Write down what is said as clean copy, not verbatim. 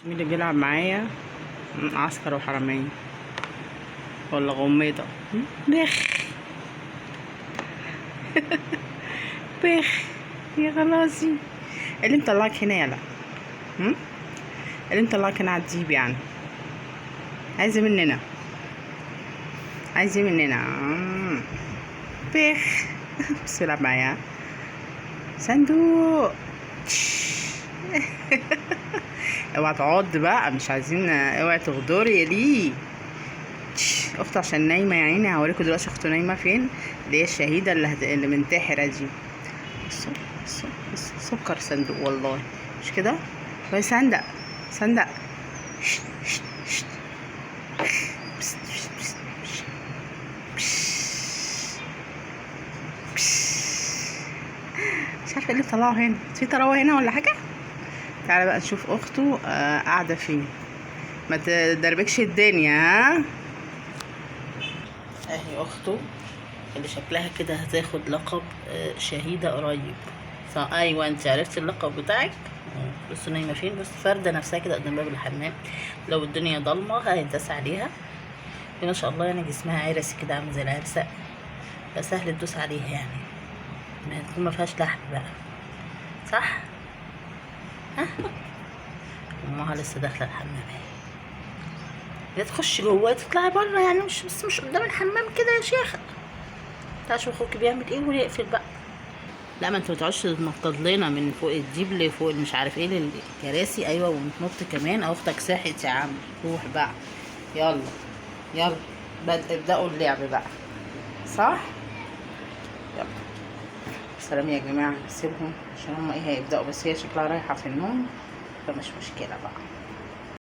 مين اللي بيلعب معايا؟ عسكر وحرامية ولا غميضة؟ بخ بخ يا خلاصي. اللي مطلعك هنا يلا، اللي مطلعك هنا عالجيب يعني. عايزة مننا، عايزة مننا بخ. بس يلعب معايا صندوق. اوعى تعض بقى، مش عايزين، اوعي تغدري يا ليه. اخته عشان نايمه يا عيني. هوريكم دلوقتي اخته نايمه فين، اللي هي الشهيده اللي منتحره دي. سكر صندوق والله، مش كده؟ بس صندق صندق. مش عارفه ايه اللي طلعه هنا، في طراوه هنا ولا حاجه. تعالى بقى نشوف اخته قاعده فين، ما تدربكش الدنيا. ها اهي اخته اللي شكلها كده هتاخد لقب شهيده قريب. ايوه انت عرفتي اللقب بتاعك. بصوا نايمه فين، بس فارده نفسها كده قدام باب الحمام. لو الدنيا ضلمه هينداس عليها. ما شاء الله يعني جسمها عرسي كده عامل زي العرسه، فسهل تدوس عليها يعني، ما تكون ما فيهاش لحم بقى، صح؟ ها امها لسه داخله الحمام اهي. يا تخش جوه تطلعي بره يعني، مش قدام الحمام كده يا شيخه. تعالى شوف اخوكي بيعمل ايه ويقفل بقى. لا ما انت ما تقعدش تنطط لنا من فوق الجيب لفوق مش عارف ايه للكراسي. ايوه ونتنط كمان. اختك صحت يا عم، روح بقى يلا يلا ابدأوا اللعب بقى، صح؟ يلا سلام يا جماعه، سيبهم عشان هما ايه هيبدأوا، بس هي شكلها رايحه في النوم فمش مشكله بقى.